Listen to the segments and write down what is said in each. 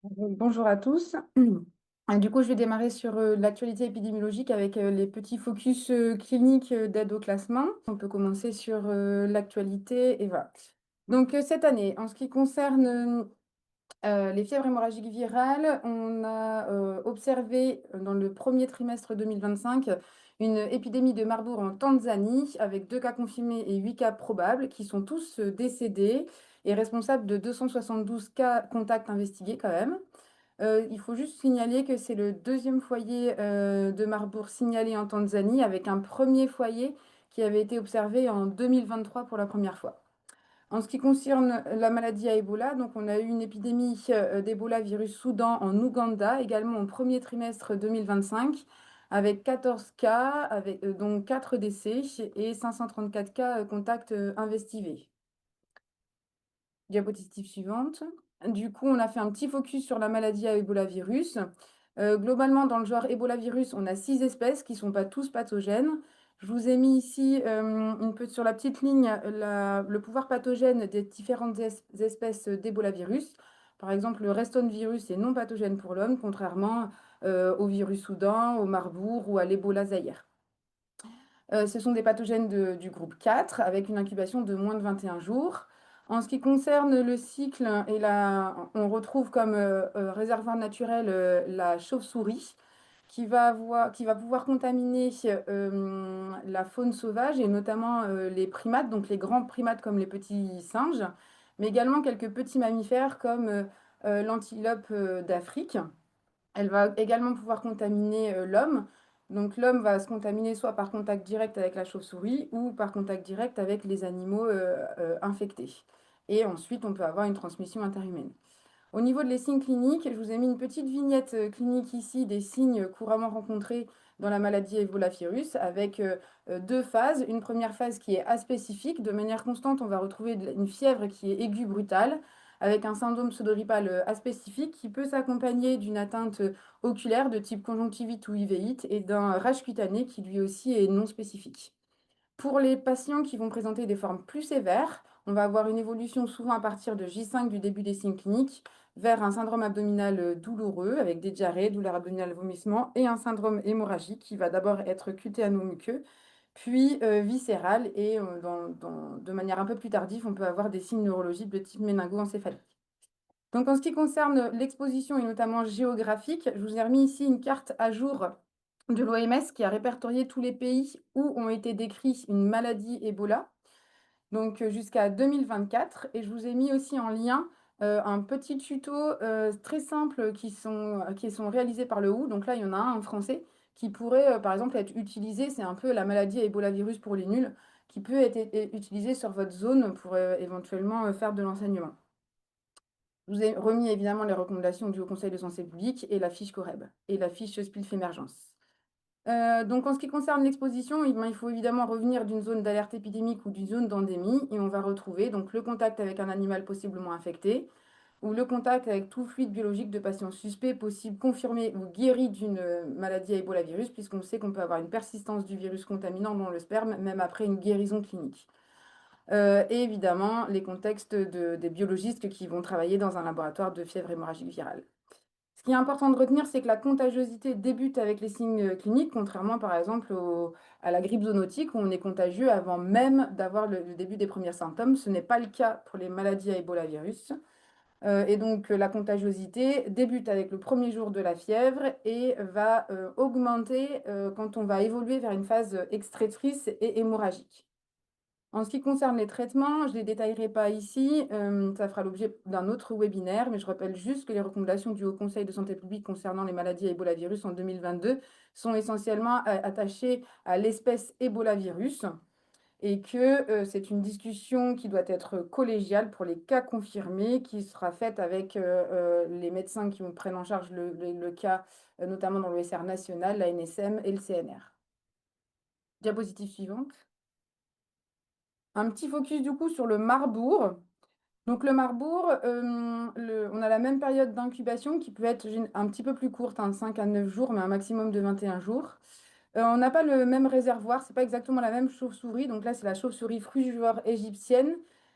Bonjour à tous. Du coup, je vais démarrer sur l'actualité épidémiologique avec les petits focus cliniques d'aide au classement. On peut commencer sur l'actualité et voilà. Donc cette année, en ce qui concerne les fièvres hémorragiques virales, on a observé dans le premier trimestre 2025 une épidémie de Marburg en Tanzanie avec 2 cas confirmés et 8 cas probables qui sont tous décédés et responsables de 272 cas contacts investigués quand même. Il faut juste signaler que c'est le deuxième foyer de Marburg signalé en Tanzanie avec un premier foyer qui avait été observé en 2023 pour la première fois. En ce qui concerne la maladie à Ebola, donc on a eu une épidémie d'Ebola virus Soudan en Ouganda, également au premier trimestre 2025, avec 14 cas, dont 4 décès et 534 cas contacts investivés. Diapositive suivante. Du coup, on a fait un petit focus sur la maladie à Ebola virus. Globalement, dans le genre Ebola virus, on a 6 espèces qui ne sont pas tous pathogènes. Je vous ai mis ici sur la petite ligne le pouvoir pathogène des différentes espèces d'Ebola virus. Par exemple, le Reston virus est non pathogène pour l'homme, contrairement au virus Soudan, au Marbourg ou à l'Ebola Zaïre. Ce sont des pathogènes du groupe 4 avec une incubation de moins de 21 jours. En ce qui concerne le cycle, on retrouve comme réservoir naturel la chauve-souris qui va pouvoir contaminer la faune sauvage et notamment les primates, donc les grands primates comme les petits singes, mais également quelques petits mammifères comme l'antilope d'Afrique. Elle va également pouvoir contaminer l'homme. Donc l'homme va se contaminer soit par contact direct avec la chauve-souris ou par contact direct avec les animaux infectés. Et ensuite, on peut avoir une transmission interhumaine. Au niveau des signes cliniques, je vous ai mis une petite vignette clinique ici des signes couramment rencontrés dans la maladie Ebola virus avec 2 phases. Une première phase qui est aspécifique. De manière constante, on va retrouver une fièvre qui est aiguë brutale avec un syndrome pseudogrippal aspécifique qui peut s'accompagner d'une atteinte oculaire de type conjonctivite ou uvéite et d'un rash cutané qui lui aussi est non spécifique. Pour les patients qui vont présenter des formes plus sévères, on va avoir une évolution souvent à partir de J5 du début des signes cliniques vers un syndrome abdominal douloureux avec des diarrhées, douleurs abdominales, vomissements et un syndrome hémorragique qui va d'abord être cutéano-muqueux, puis viscéral et de manière un peu plus tardive, on peut avoir des signes neurologiques de type méningo-encéphalique. Donc en ce qui concerne l'exposition et notamment géographique, je vous ai remis ici une carte à jour de l'OMS qui a répertorié tous les pays où ont été décrits une maladie Ebola, donc jusqu'à 2024. Et je vous ai mis aussi en lien un petit tuto très simple qui sont réalisés par le WHO. Donc là, il y en a un en français qui pourrait, par exemple, être utilisé. C'est un peu la maladie à Ebola virus pour les nuls, qui peut être utilisé sur votre zone pour éventuellement faire de l'enseignement. Je vous ai remis évidemment les recommandations du Haut Conseil de santé publique et la fiche COREB et la fiche SPILF émergence. Donc en ce qui concerne l'exposition, il faut évidemment revenir d'une zone d'alerte épidémique ou d'une zone d'endémie et on va retrouver donc le contact avec un animal possiblement infecté ou le contact avec tout fluide biologique de patients suspects, possibles, confirmés ou guéris d'une maladie à Ebola virus, puisqu'on sait qu'on peut avoir une persistance du virus contaminant dans le sperme même après une guérison clinique. Et évidemment, les contextes des biologistes qui vont travailler dans un laboratoire de fièvre hémorragique virale. Ce qui est important de retenir, c'est que la contagiosité débute avec les signes cliniques, contrairement par exemple à la grippe zoonotique où on est contagieux avant même d'avoir le début des premiers symptômes. Ce n'est pas le cas pour les maladies à Ebola virus. Et donc la contagiosité débute avec le premier jour de la fièvre et va augmenter quand on va évoluer vers une phase extractrice et hémorragique. En ce qui concerne les traitements, je ne les détaillerai pas ici, ça fera l'objet d'un autre webinaire, mais je rappelle juste que les recommandations du Haut Conseil de santé publique concernant les maladies à Ebola virus en 2022 sont essentiellement attachées à l'espèce Ebola virus et que c'est une discussion qui doit être collégiale pour les cas confirmés, qui sera faite avec les médecins qui prennent en charge le cas, notamment dans le SR national, la NSM et le CNR. Diapositive suivante. Un petit focus du coup sur le Marbourg. Donc le Marbourg, on a la même période d'incubation qui peut être un petit peu plus courte, 5 à 9 jours, mais un maximum de 21 jours. On n'a pas le même réservoir, c'est pas exactement la même chauve-souris. Donc là, c'est la chauve-souris frugivore égyptienne.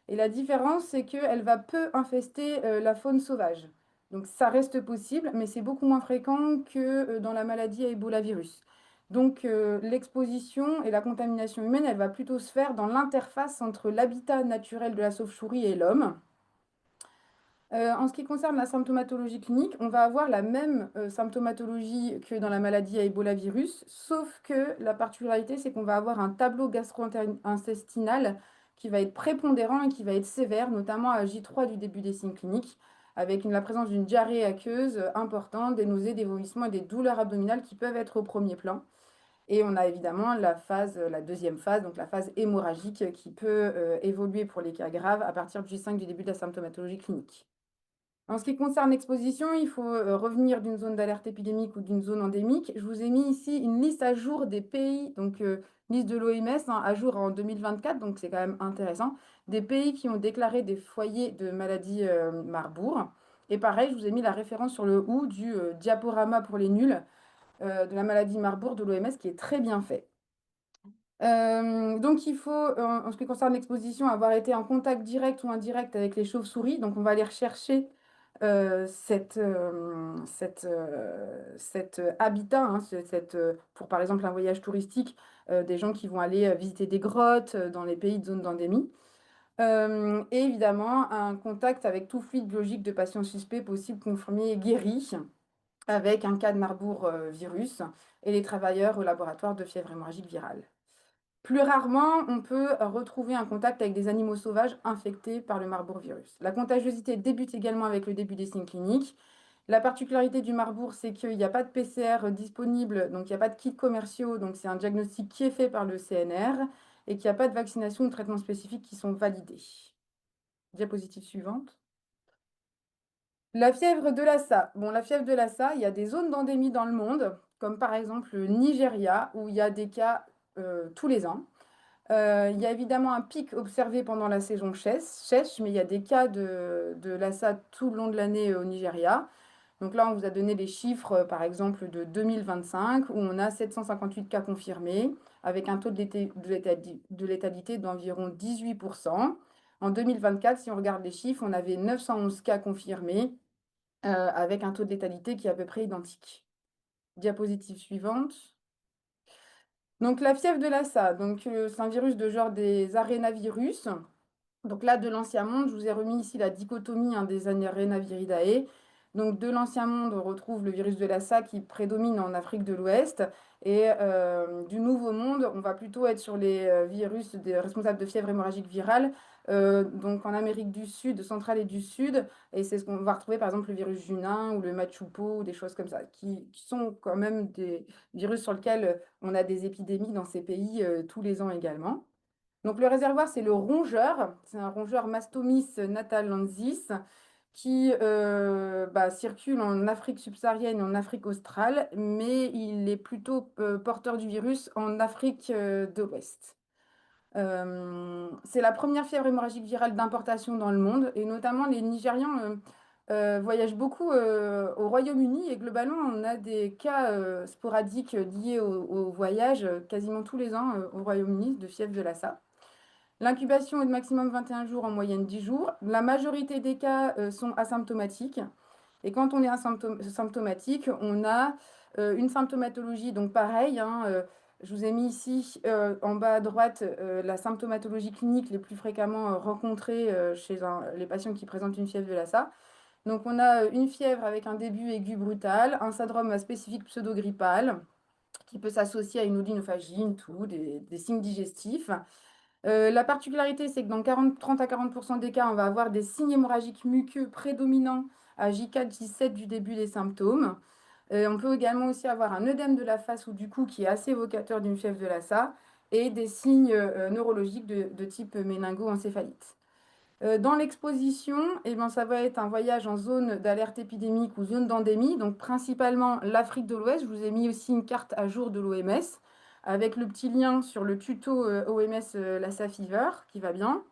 Et la différence, c'est qu'elle va peu infester la faune sauvage. Donc ça reste possible, mais c'est beaucoup moins fréquent que dans la maladie à Ebola virus. Donc l'exposition et la contamination humaine, elle va plutôt se faire dans l'interface entre l'habitat naturel de la chauve-souris et l'homme. En ce qui concerne la symptomatologie clinique, on va avoir la même symptomatologie que dans la maladie à Ebola virus, sauf que la particularité, c'est qu'on va avoir un tableau gastro-intestinal qui va être prépondérant et qui va être sévère, notamment à J3 du début des signes cliniques, avec la présence d'une diarrhée aqueuse importante, des nausées, des vomissements et des douleurs abdominales qui peuvent être au premier plan. Et on a évidemment la deuxième phase, donc la phase hémorragique, qui peut évoluer pour les cas graves à partir du J5 du début de la symptomatologie clinique. En ce qui concerne l'exposition, il faut revenir d'une zone d'alerte épidémique ou d'une zone endémique. Je vous ai mis ici une liste à jour des pays, donc liste de l'OMS, à jour en 2024, donc c'est quand même intéressant, des pays qui ont déclaré des foyers de maladie Marburg. Et pareil, je vous ai mis la référence sur le ou du diaporama pour les nuls de la maladie Marburg de l'OMS qui est très bien fait. Donc, il faut, en ce qui concerne l'exposition, avoir été en contact direct ou indirect avec les chauves-souris. Donc, on va aller rechercher cet habitat, hein, pour par exemple un voyage touristique, des gens qui vont aller visiter des grottes dans les pays de zone d'endémie. Et évidemment, un contact avec tout fluide biologique de patients suspects, possibles, confirmés et guéris, avec un cas de Marburg virus et les travailleurs au laboratoire de fièvre hémorragique virale. Plus rarement, on peut retrouver un contact avec des animaux sauvages infectés par le Marburg virus. La contagiosité débute également avec le début des signes cliniques. La particularité du Marburg, c'est qu'il n'y a pas de PCR disponible, donc il n'y a pas de kits commerciaux, donc c'est un diagnostic qui est fait par le CNR et qu'il n'y a pas de vaccination ou de traitement spécifique qui sont validés. Diapositive suivante. La fièvre de Lassa. Bon, la fièvre de Lassa, il y a des zones d'endémie dans le monde, comme par exemple le Nigeria, où il y a des cas tous les ans. Il y a évidemment un pic observé pendant la saison sèche, mais il y a des cas de Lassa tout le long de l'année au Nigeria. Donc là, on vous a donné les chiffres, par exemple, de 2025, où on a 758 cas confirmés, avec un taux de létalité d'environ 18%. En 2024, si on regarde les chiffres, on avait 911 cas confirmés, avec un taux de létalité qui est à peu près identique. Diapositive suivante. Donc la fièvre de Lassa, c'est un virus de genre des arénavirus. Donc là, de l'Ancien Monde, je vous ai remis ici la dichotomie des Arenaviridae. Donc de l'Ancien Monde, on retrouve le virus de Lassa qui prédomine en Afrique de l'Ouest. Et du Nouveau Monde, on va plutôt être sur les virus responsables de fièvre hémorragique virale, donc en Amérique du Sud, centrale et du Sud. Et c'est ce qu'on va retrouver par exemple le virus Junin ou le Machupo, ou des choses comme ça, qui sont quand même des virus sur lesquels on a des épidémies dans ces pays tous les ans également. Donc le réservoir, c'est le rongeur. C'est un rongeur Mastomys natalensis qui circule en Afrique subsaharienne et en Afrique australe, mais il est plutôt porteur du virus en Afrique de l'Ouest. C'est la première fièvre hémorragique virale d'importation dans le monde, et notamment les Nigérians voyagent beaucoup au Royaume-Uni, et globalement, on a des cas sporadiques liés au voyage quasiment tous les ans au Royaume-Uni de fièvre de Lassa. L'incubation est de maximum 21 jours, en moyenne 10 jours. La majorité des cas sont asymptomatiques. Et quand on est symptomatique, on a une symptomatologie, donc pareil, hein, je vous ai mis ici en bas à droite la symptomatologie clinique les plus fréquemment rencontrée chez les patients qui présentent une fièvre de Lassa. Donc on a une fièvre avec un début aigu brutal, un syndrome spécifique pseudo-grippal qui peut s'associer à une odynophagie, une toux, des signes digestifs. La particularité, c'est que dans 30 à 40% des cas, on va avoir des signes hémorragiques muqueux prédominants à J4, J7 du début des symptômes. On peut également aussi avoir un œdème de la face ou du cou qui est assez évocateur d'une fièvre de Lassa et des signes neurologiques de type méningo-encéphalite. Dans l'exposition, eh ben, ça va être un voyage en zone d'alerte épidémique ou zone d'endémie, donc principalement l'Afrique de l'Ouest. Je vous ai mis aussi une carte à jour de l'OMS avec le petit lien sur le tuto OMS Lassa Fever qui va bien.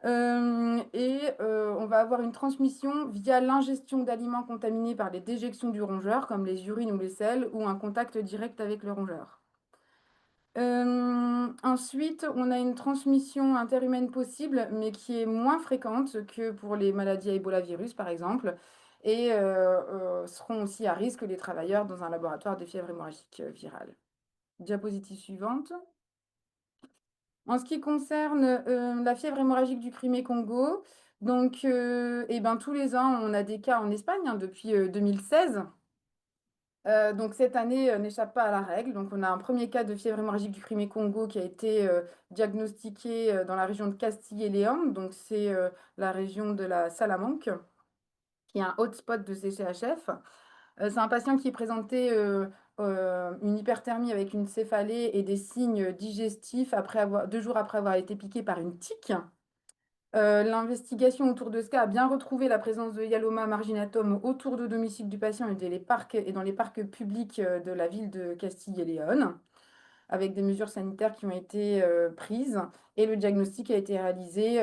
On va avoir une transmission via l'ingestion d'aliments contaminés par les déjections du rongeur, comme les urines ou les selles, ou un contact direct avec le rongeur. Ensuite, on a une transmission interhumaine possible, mais qui est moins fréquente que pour les maladies à Ebola virus, par exemple. et seront aussi à risque les travailleurs dans un laboratoire de fièvre hémorragique virale. Diapositive suivante. En ce qui concerne, la fièvre hémorragique du Crimée-Congo, donc et ben, tous les ans, on a des cas en Espagne, hein, depuis 2016. Donc cette année, n'échappe pas à la règle. Donc on a un premier cas de fièvre hémorragique du Crimée-Congo qui a été, diagnostiqué, dans la région de Castille et Léon. Donc c'est, la région de la Salamanque, qui est un hotspot de ces CHF. C'est un patient qui présentait, une hyperthermie avec une céphalée et des signes digestifs après avoir 2 jours après avoir été piqué par une tique. L'investigation autour de ce cas a bien retrouvé la présence de Hyaloma marginatum autour du domicile du patient et dans les parcs publics de la ville de Castille et Léon, avec des mesures sanitaires qui ont été prises. Et le diagnostic a été réalisé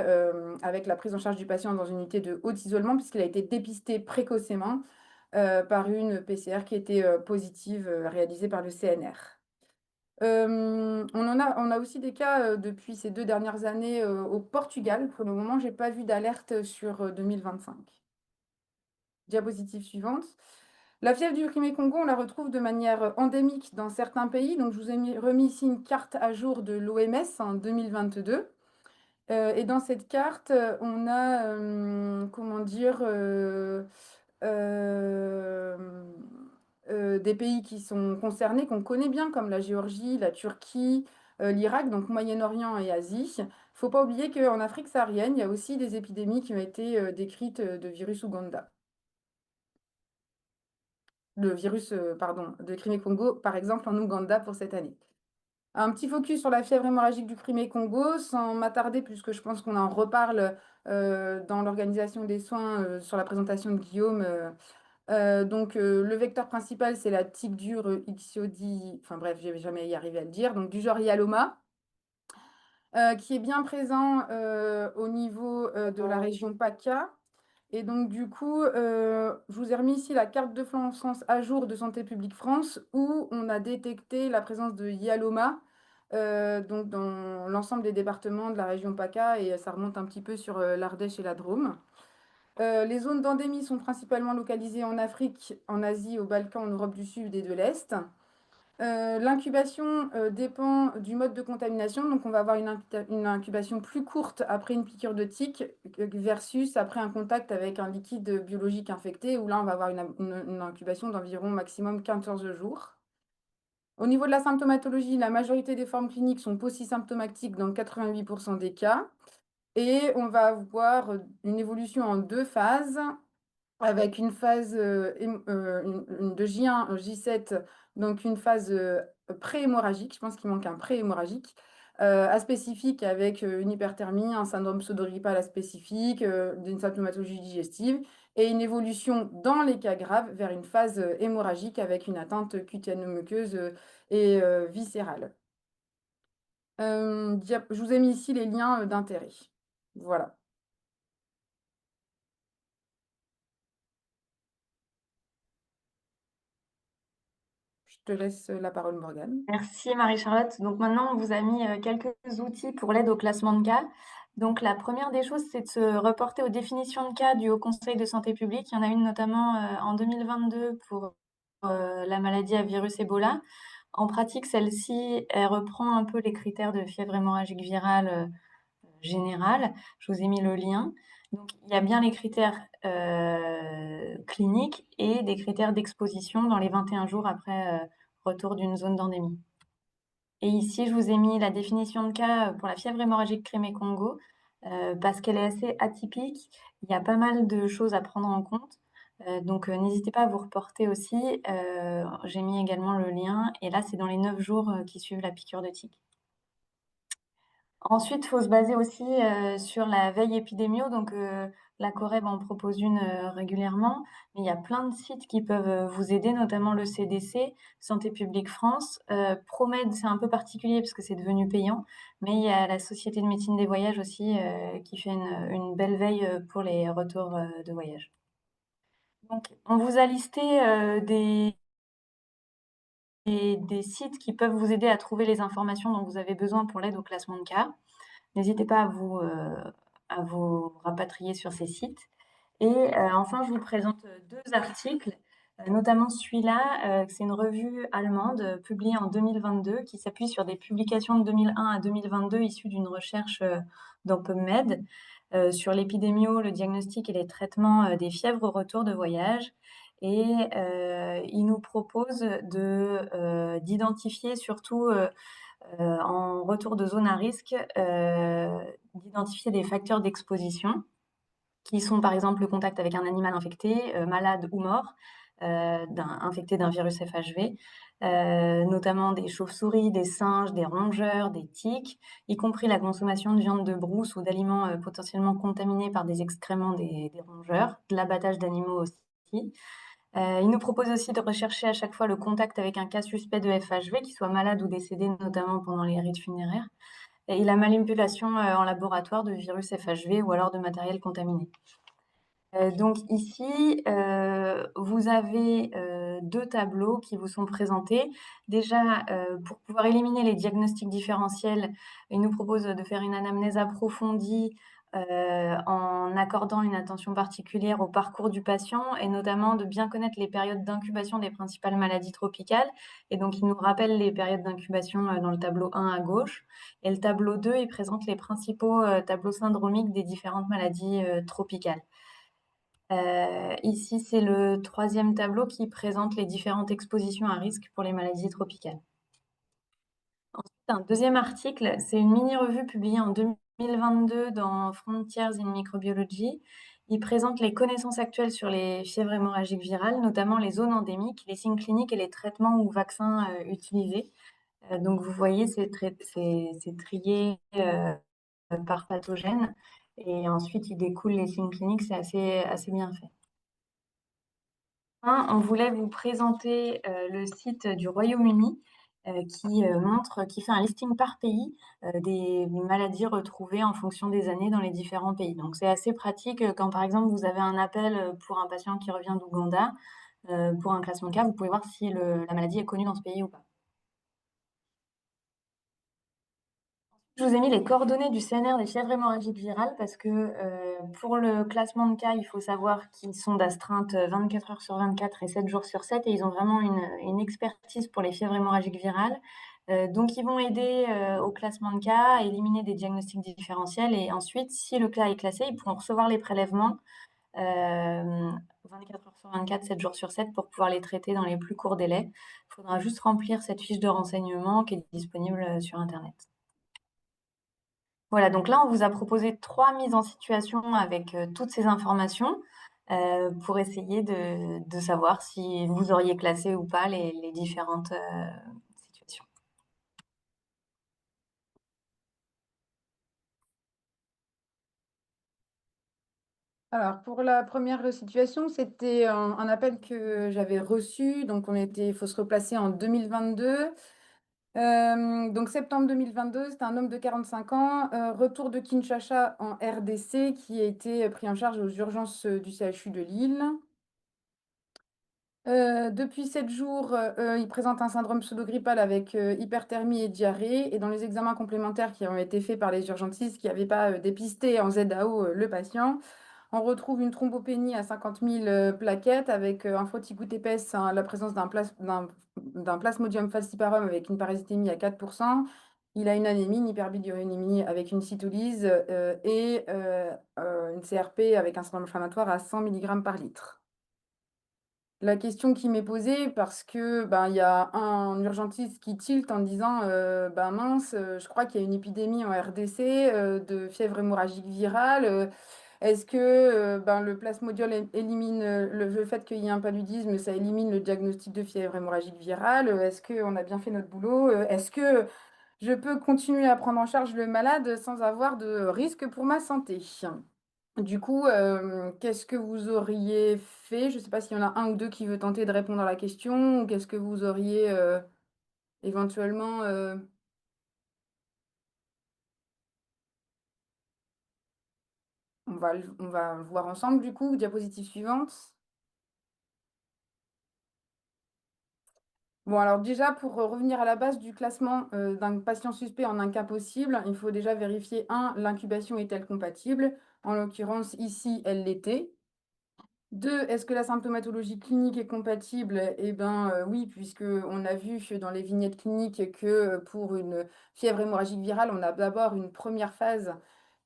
avec la prise en charge du patient dans une unité de haut isolement, puisqu'il a été dépisté précocement par une PCR qui était positive, réalisée par le CNR. On a aussi des cas, depuis ces 2 dernières années, au Portugal. Pour le moment, j'ai pas vu d'alerte sur, 2025. Diapositive suivante. La fièvre du Crimée-Congo, on la retrouve de manière, endémique dans certains pays. Donc je vous ai remis ici une carte à jour de l'OMS en 2022. Et dans cette carte, on a, comment dire? Hem, des pays qui sont concernés, qu'on connaît bien, comme la Géorgie, la Turquie, l'Irak, donc Moyen-Orient et Asie. Il ne faut pas oublier qu'en Afrique saharienne, il y a aussi des épidémies qui ont été, décrites, de virus Ouganda. Le virus, pardon, de Crimée-Congo, par exemple, en Ouganda pour cette année. Un petit focus sur la fièvre hémorragique du Crimée-Congo, sans m'attarder, puisque je pense qu'on en reparle, dans l'organisation des soins, sur la présentation de Guillaume, donc, le vecteur principal, c'est la tique dure, Ixiodi, enfin bref, je vais jamais y arriver à le dire, donc du genre Hyaloma, qui est bien présent, au niveau, de la région PACA. Et donc du coup, je vous ai remis ici la carte de France à jour de Santé publique France, où on a détecté la présence de Hyaloma, donc dans l'ensemble des départements de la région PACA, et ça remonte un petit peu sur, l'Ardèche et la Drôme. Les zones d'endémie sont principalement localisées en Afrique, en Asie, aux Balkans, en Europe du Sud et de l'Est. L'incubation dépend du mode de contamination, donc on va avoir une incubation plus courte après une piqûre de tique versus après un contact avec un liquide biologique infecté, où là on va avoir une incubation d'environ maximum 14 jours. Au niveau de la symptomatologie, la majorité des formes cliniques sont paucisymptomatiques dans 88% des cas. Et on va avoir une évolution en 2 phases, avec une phase, une de J1 J7, donc une phase, pré-hémorragique, je pense qu'il manque un pré-hémorragique, aspécifique avec, une hyperthermie, un syndrome pseudo-grippal aspécifique, d'une symptomatologie digestive, et une évolution dans les cas graves vers une phase, hémorragique avec une atteinte cutano-muqueuse, et viscérale. Je vous ai mis ici les liens, d'intérêt. Voilà. Je te laisse la parole, Morgane. Merci Marie-Charlotte. Donc maintenant, on vous a mis quelques outils pour l'aide au classement de cas. Donc la première des choses, c'est de se reporter aux définitions de cas du Haut Conseil de santé publique. Il y en a une notamment en 2022 pour la maladie à virus Ebola. En pratique, celle-ci, elle reprend un peu les critères de fièvre hémorragique virale générale. Je vous ai mis le lien. Donc il y a bien les critères cliniques et des critères d'exposition dans les 21 jours après retour d'une zone d'endémie. Et ici, je vous ai mis la définition de cas pour la fièvre hémorragique Crimée-Congo, parce qu'elle est assez atypique. Il y a pas mal de choses à prendre en compte. Donc, n'hésitez pas à vous reporter aussi. J'ai mis également le lien. Et là, c'est dans les 9 jours qui suivent la piqûre de tique. Ensuite, il faut se baser aussi sur la veille épidémio. Donc, la Corrèbe en propose une régulièrement, mais il y a plein de sites qui peuvent vous aider, notamment le CDC, Santé publique France. Promed, c'est un peu particulier parce que c'est devenu payant, mais il y a la Société de médecine des voyages aussi qui fait une belle veille pour les retours de voyage. Donc, on vous a listé des sites qui peuvent vous aider à trouver les informations dont vous avez besoin pour l'aide au classement de cas. N'hésitez pas à vous rapatrier sur ces sites. Et enfin, je vous présente deux articles, notamment celui-là, c'est une revue allemande publiée en 2022 qui s'appuie sur des publications de 2001 à 2022 issues d'une recherche dans PubMed sur l'épidémio, le diagnostic et les traitements des fièvres au retour de voyage. Et il nous propose d'identifier surtout en retour de zone à risque, d'identifier des facteurs d'exposition qui sont par exemple le contact avec un animal infecté, malade ou mort, infecté d'un virus FHV, notamment des chauves-souris, des singes, des rongeurs, des tiques, y compris la consommation de viande de brousse ou d'aliments potentiellement contaminés par des excréments des rongeurs, de l'abattage d'animaux aussi. Il nous propose aussi de rechercher à chaque fois le contact avec un cas suspect de FHV, qui soit malade ou décédé, notamment pendant les rites funéraires, et la manipulation en laboratoire de virus FHV ou alors de matériel contaminé. Donc ici, vous avez deux tableaux qui vous sont présentés. Déjà, pour pouvoir éliminer les diagnostics différentiels, il nous propose de faire une anamnèse approfondie en accordant une attention particulière au parcours du patient et notamment de bien connaître les périodes d'incubation des principales maladies tropicales. Et donc, il nous rappelle les périodes d'incubation dans le tableau 1 à gauche. Et le tableau 2, il présente les principaux tableaux syndromiques des différentes maladies tropicales. Ici, c'est le troisième tableau qui présente les différentes expositions à risque pour les maladies tropicales. Ensuite, un deuxième article, c'est une mini-revue publiée en 2022 dans Frontiers in Microbiology. Il présente les connaissances actuelles sur les fièvres hémorragiques virales, notamment les zones endémiques, les signes cliniques et les traitements ou vaccins utilisés. Donc, vous voyez, c'est trié par pathogène. Et ensuite, il découle les signes cliniques, c'est assez bien fait. On voulait vous présenter le site du Royaume-Uni qui fait un listing par pays des maladies retrouvées en fonction des années dans les différents pays. Donc c'est assez pratique quand par exemple vous avez un appel pour un patient qui revient d'Ouganda pour un classement de cas, vous pouvez voir si la maladie est connue dans ce pays ou pas. Je vous ai mis les coordonnées du CNR des fièvres hémorragiques virales parce que pour le classement de cas, il faut savoir qu'ils sont d'astreinte 24 heures sur 24 et 7 jours sur 7 et ils ont vraiment une expertise pour les fièvres hémorragiques virales. Donc, ils vont aider au classement de cas, à éliminer des diagnostics différentiels et ensuite, si le cas est classé, ils pourront recevoir les prélèvements 24 heures sur 24, 7 jours sur 7 pour pouvoir les traiter dans les plus courts délais. Il faudra juste remplir cette fiche de renseignement qui est disponible sur Internet. Voilà, donc là, on vous a proposé 3 mises en situation avec toutes ces informations pour essayer de savoir si vous auriez classé ou pas les différentes situations. Alors, pour la première situation, c'était un appel que j'avais reçu. Donc, il faut se replacer en 2022. Donc, septembre 2022, c'était un homme de 45 ans, retour de Kinshasa en RDC, qui a été pris en charge aux urgences du CHU de Lille. Depuis 7 jours, il présente un syndrome pseudo-grippal avec hyperthermie et diarrhée. Et dans les examens complémentaires qui ont été faits par les urgentistes qui n'avaient pas dépisté en ZAO le patient, on retrouve une thrombopénie à 50 000 plaquettes avec un frottis goutte épaisse, hein, la présence d'un plasmodium falciparum avec une parasitémie à 4%. Il a une anémie, une hyperbilirurémie avec une cytolyse et une CRP avec un syndrome inflammatoire à 100 mg par litre. La question qui m'est posée, parce que ben, il y a un urgentiste qui tilte en disant ben mince, je crois qu'il y a une épidémie en RDC de fièvre hémorragique virale. Est-ce que ben, le plasmodiol élimine le fait qu'il y ait un paludisme, ça élimine le diagnostic de fièvre hémorragique virale? Est-ce qu'on a bien fait notre boulot? Est-ce que je peux continuer à prendre en charge le malade sans avoir de risque pour ma santé? Du coup, qu'est-ce que vous auriez fait? Je ne sais pas s'il y en a un ou deux qui veut tenter de répondre à la question, ou qu'est-ce que vous auriez éventuellement... on va le voir ensemble, du coup, diapositive suivante. Bon, alors déjà, pour revenir à la base du classement d'un patient suspect en un cas possible, il faut déjà vérifier, un, l'incubation est-elle compatible? En l'occurrence, ici, elle l'était. Deux, est-ce que la symptomatologie clinique est compatible? Eh bien, oui, puisque on a vu dans les vignettes cliniques que pour une fièvre hémorragique virale, on a d'abord une première phase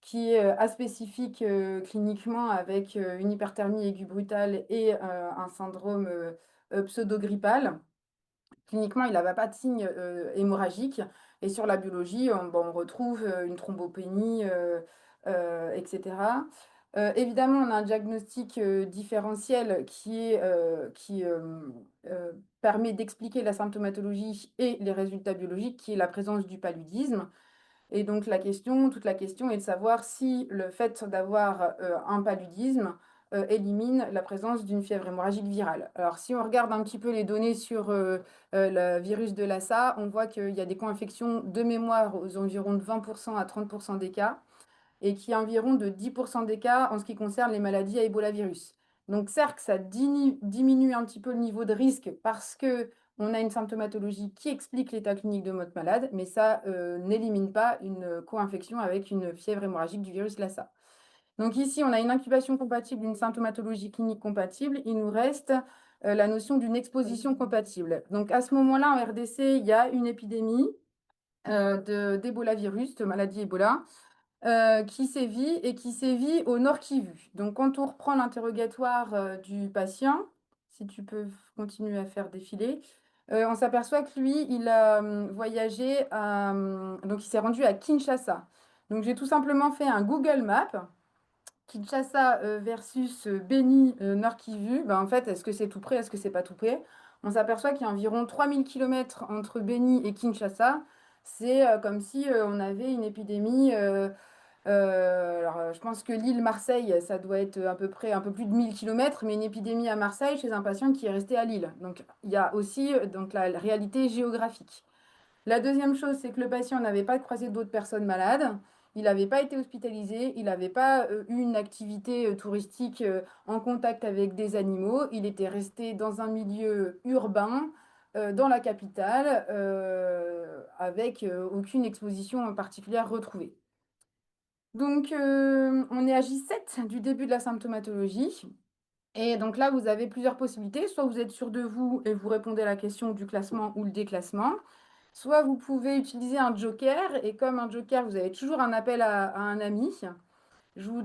qui est aspécifique cliniquement avec une hyperthermie aiguë brutale et un syndrome pseudo-grippal. Cliniquement, il n'avait pas de signe hémorragique. Et sur la biologie, on retrouve une thrombopénie, etc. Évidemment, on a un diagnostic différentiel qui permet d'expliquer la symptomatologie et les résultats biologiques, qui est la présence du paludisme. Et donc toute la question est de savoir si le fait d'avoir un paludisme élimine la présence d'une fièvre hémorragique virale. Alors si on regarde un petit peu les données sur le virus de Lassa, on voit qu'il y a des co-infections de mémoire aux environs de 20% à 30% des cas et qui est environ de 10% des cas en ce qui concerne les maladies à Ebola virus. Donc certes, ça diminue un petit peu le niveau de risque parce que on a une symptomatologie qui explique l'état clinique de notre malade, mais ça n'élimine pas une co-infection avec une fièvre hémorragique du virus Lassa. Donc ici, on a une incubation compatible, une symptomatologie clinique compatible. Il nous reste la notion d'une exposition compatible. Donc à ce moment-là, en RDC, il y a une épidémie d'Ebola virus, de maladie Ebola qui sévit et qui sévit au Nord Kivu. Donc, quand on reprend l'interrogatoire du patient, si tu peux continuer à faire défiler, on s'aperçoit que lui, il a voyagé donc il s'est rendu à Kinshasa. Donc, j'ai tout simplement fait un Google Maps. Kinshasa versus Beni, Nord Kivu. Ben, en fait, est-ce que c'est tout près, est-ce que c'est pas tout près? On s'aperçoit qu'il y a environ 3000 km entre Beni et Kinshasa. C'est comme si on avait une épidémie. Je pense que l'île Marseille, ça doit être à peu près un peu plus de 1000 km, mais une épidémie à Marseille chez un patient qui est resté à Lille. Donc, il y a aussi donc, la réalité géographique. La deuxième chose, c'est que le patient n'avait pas croisé d'autres personnes malades. Il n'avait pas été hospitalisé, il n'avait pas eu une activité touristique en contact avec des animaux. Il était resté dans un milieu urbain, dans la capitale, avec aucune exposition particulière retrouvée. Donc, on est à J7 du début de la symptomatologie. Et donc là, vous avez plusieurs possibilités. Soit vous êtes sûr de vous et vous répondez à la question du classement ou le déclassement. Soit vous pouvez utiliser un joker. Et comme un joker, vous avez toujours un appel à un ami. Je vous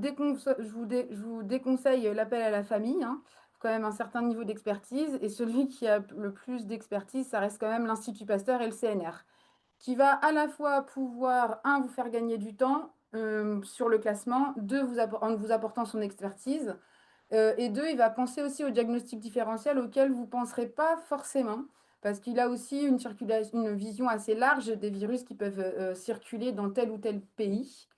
déconseille l'appel à la famille, hein. Faut quand même un certain niveau d'expertise. Et celui qui a le plus d'expertise, ça reste quand même l'Institut Pasteur et le CNR qui va à la fois pouvoir, un, vous faire gagner du temps sur le classement, deux, en vous apportant son expertise, et deux, il va penser aussi au diagnostic différentiel auquel vous ne penserez pas forcément, parce qu'il a aussi une vision assez large des virus qui peuvent circuler dans tel ou tel pays.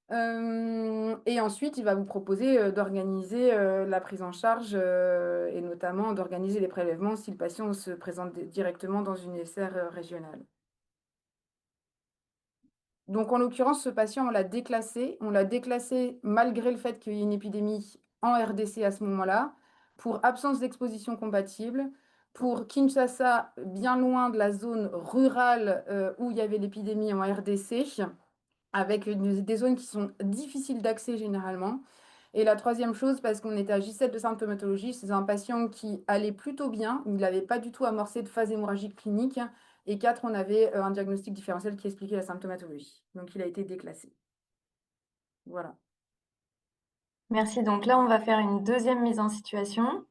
Et ensuite, il va vous proposer d'organiser la prise en charge et notamment d'organiser les prélèvements si le patient se présente directement dans une SR régionale. Donc, en l'occurrence, ce patient, on l'a déclassé. On l'a déclassé malgré le fait qu'il y ait une épidémie en RDC à ce moment-là, pour absence d'exposition compatible, pour Kinshasa, bien loin de la zone rurale où il y avait l'épidémie en RDC, avec des zones qui sont difficiles d'accès généralement. Et la troisième chose, parce qu'on était à J7 de symptomatologie, c'est un patient qui allait plutôt bien, il n'avait pas du tout amorcé de phase hémorragique clinique. Et quatre, on avait un diagnostic différentiel qui expliquait la symptomatologie. Donc il a été déclassé. Voilà. Merci. Donc là, on va faire une deuxième mise en situation.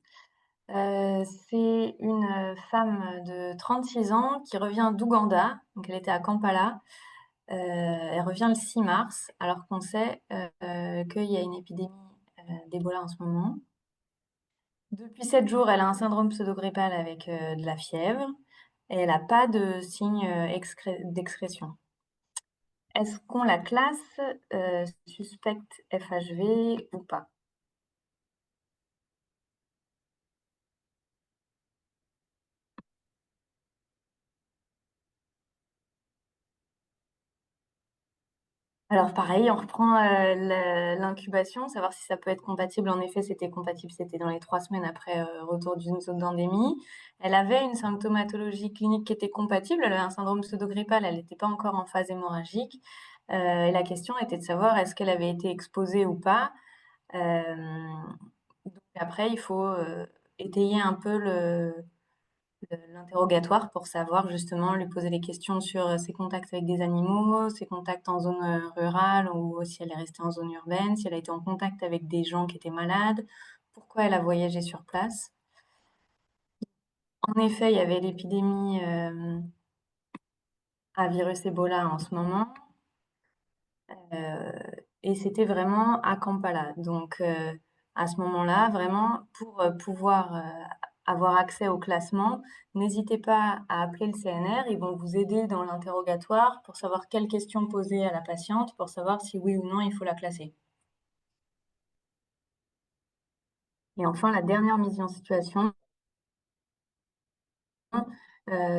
C'est une femme de 36 ans qui revient d'Ouganda. Donc elle était à Kampala. Elle revient le 6 mars, alors qu'on sait qu'il y a une épidémie d'Ebola en ce moment. Depuis 7 jours, elle a un syndrome pseudogrippal avec de la fièvre et elle n'a pas de signe d'excrétion. Est-ce qu'on la classe suspecte FHV ou pas? Alors pareil, on reprend l'incubation, savoir si ça peut être compatible. En effet, c'était compatible, c'était dans les 3 semaines après retour d'une zone d'endémie. Elle avait une symptomatologie clinique qui était compatible, elle avait un syndrome pseudogrippal, elle n'était pas encore en phase hémorragique. Et la question était de savoir est-ce qu'elle avait été exposée ou pas. Donc Et après, il faut étayer un peu l'interrogatoire pour savoir justement, lui poser des questions sur ses contacts avec des animaux, ses contacts en zone rurale ou si elle est restée en zone urbaine, si elle a été en contact avec des gens qui étaient malades, pourquoi elle a voyagé sur place. En effet, il y avait l'épidémie à virus Ebola en ce moment. Et c'était vraiment à Kampala. Donc, à ce moment-là, vraiment, pour pouvoir avoir accès au classement, n'hésitez pas à appeler le CNR. Ils vont vous aider dans l'interrogatoire pour savoir quelles questions poser à la patiente, pour savoir si oui ou non il faut la classer. Et enfin, la dernière mise en situation,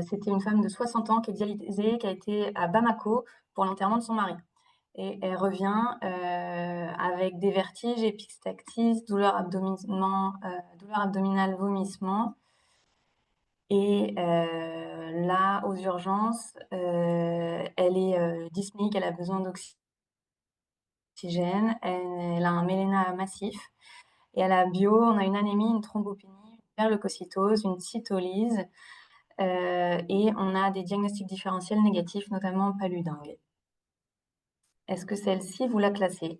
c'était une femme de 60 ans qui est dialysée, qui a été à Bamako pour l'enterrement de son mari. Et elle revient avec des vertiges, épistaxis, douleurs abdominales, vomissements. Et là, aux urgences, elle est dyspnique, elle a besoin d'oxygène, elle a un méléna massif. Et à la bio, on a une anémie, une thrombopénie, une hyperleucocytose, une cytolyse. Et on a des diagnostics différentiels négatifs, notamment paludingue. Est-ce que celle-ci, vous la classez?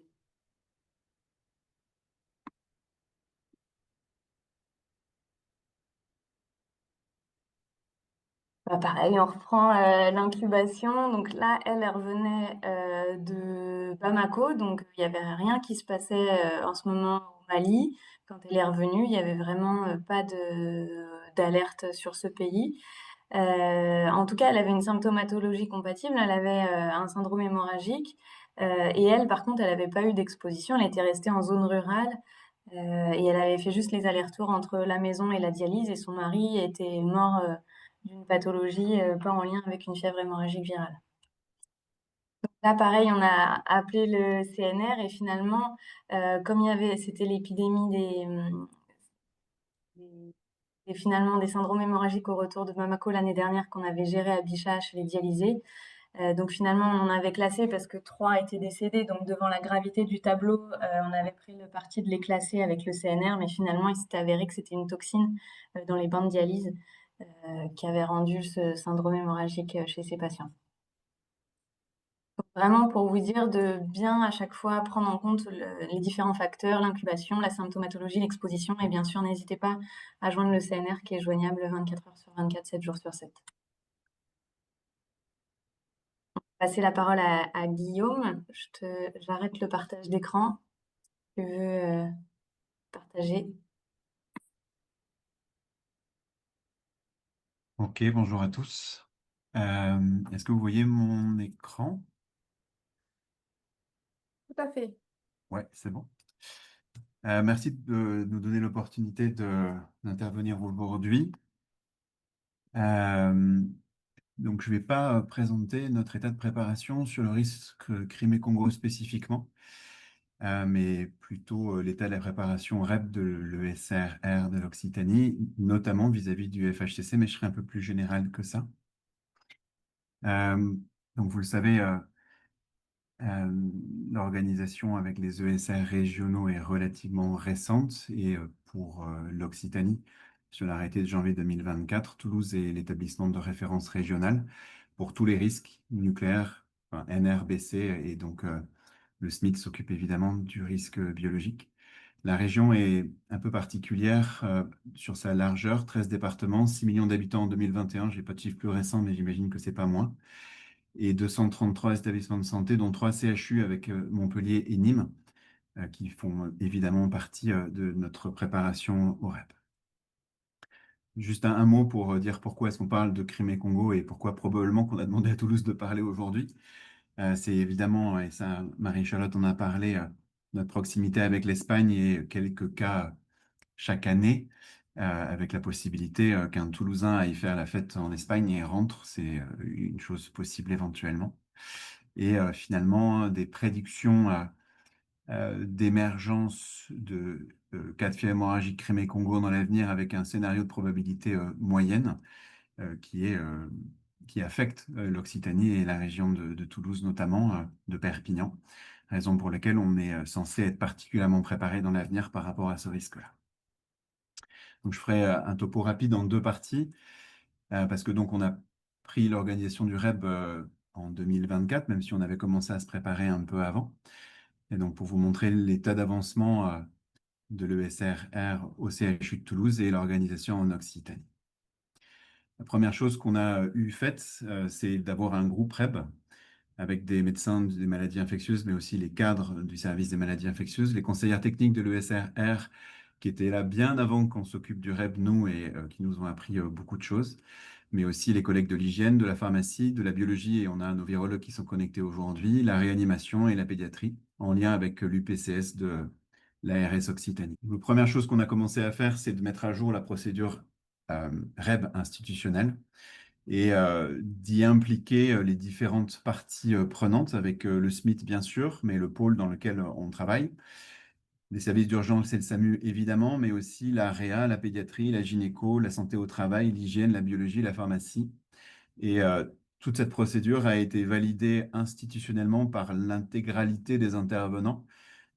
Bah, pareil, on reprend l'incubation. Donc là, elle revenait de Bamako, donc il n'y avait rien qui se passait en ce moment au Mali. Quand elle est revenue, il n'y avait vraiment pas d'alerte sur ce pays. En tout cas, elle avait une symptomatologie compatible. Elle avait un syndrome hémorragique. Et elle, par contre, elle n'avait pas eu d'exposition. Elle était restée en zone rurale. Et elle avait fait juste les allers-retours entre la maison et la dialyse. Et son mari était mort d'une pathologie pas en lien avec une fièvre hémorragique virale. Là, pareil, on a appelé le CNR et finalement, comme c'était l'épidémie finalement des syndromes hémorragiques au retour de Bamako l'année dernière qu'on avait géré à Bichat chez les dialysés. Donc finalement, on en avait classé parce que 3 étaient décédés. Donc devant la gravité du tableau, on avait pris le parti de les classer avec le CNR, mais finalement, il s'était avéré que c'était une toxine dans les bains de dialyse qui avait rendu ce syndrome hémorragique chez ces patients. Donc, vraiment pour vous dire de bien à chaque fois prendre en compte les différents facteurs, l'incubation, la symptomatologie, l'exposition, et bien sûr, n'hésitez pas à joindre le CNR qui est joignable 24 heures sur 24, 7 jours sur 7. Passer la parole à Guillaume. J'arrête le partage d'écran. Tu veux partager? Ok, bonjour à tous. Est-ce que vous voyez mon écran? Tout à fait. Ouais, c'est bon. Merci de nous donner l'opportunité d'intervenir aujourd'hui. Euh, donc, je ne vais pas présenter notre état de préparation sur le risque Crimée-Congo spécifiquement, mais plutôt l'état de la préparation REP de l'ESRR de l'Occitanie, notamment vis-à-vis du FHCC, mais je serai un peu plus général que ça. Donc, vous le savez, Euh, l'organisation avec les ESR régionaux est relativement récente et pour l'Occitanie, sur l'arrêté de janvier 2024, Toulouse est l'établissement de référence régional pour tous les risques nucléaires, enfin, NRBC, et donc le SMIC s'occupe évidemment du risque biologique. La région est un peu particulière sur sa largeur, 13 départements, 6 millions d'habitants en 2021, je n'ai pas de chiffre plus récent, mais j'imagine que c'est pas moins et 233 établissements de santé, dont 3 CHU avec Montpellier et Nîmes, qui font évidemment partie de notre préparation au REP. Juste un mot pour dire pourquoi est-ce qu'on parle de Crimée-Congo et pourquoi probablement qu'on a demandé à Toulouse de parler aujourd'hui. C'est évidemment, et ça Marie-Charlotte en a parlé, notre proximité avec l'Espagne et quelques cas chaque année, avec la possibilité qu'un Toulousain aille faire la fête en Espagne et rentre, c'est une chose possible éventuellement. Et finalement, des prédictions d'émergence de cas de fièvre hémorragique Crimée-Congo dans l'avenir avec un scénario de probabilité moyenne qui qui affecte l'Occitanie et la région de Toulouse, notamment de Perpignan, raison pour laquelle on est censé être particulièrement préparé dans l'avenir par rapport à ce risque-là. Donc, je ferai un topo rapide en deux parties, parce que donc on a pris l'organisation du REB en 2024, même si on avait commencé à se préparer un peu avant. Et donc, pour vous montrer l'état d'avancement de l'ESRR au CHU de Toulouse et l'organisation en Occitanie. La première chose qu'on a faite, c'est d'avoir un groupe REB avec des médecins des maladies infectieuses, mais aussi les cadres du service des maladies infectieuses, les conseillères techniques de l'ESRR qui étaient là bien avant qu'on s'occupe du REB, nous, et qui nous ont appris beaucoup de choses, mais aussi les collègues de l'hygiène, de la pharmacie, de la biologie, et on a nos virologues qui sont connectés aujourd'hui, la réanimation et la pédiatrie, en lien avec l'UPCS de l'ARS Occitanie. La première chose qu'on a commencé à faire, c'est de mettre à jour la procédure REB institutionnelle et d'y impliquer les différentes parties prenantes avec le SMIT bien sûr, mais le pôle dans lequel on travaille. Les services d'urgence et le SAMU évidemment, mais aussi la réa, la pédiatrie, la gynéco, la santé au travail, l'hygiène, la biologie, la pharmacie. Et toute cette procédure a été validée institutionnellement par l'intégralité des intervenants.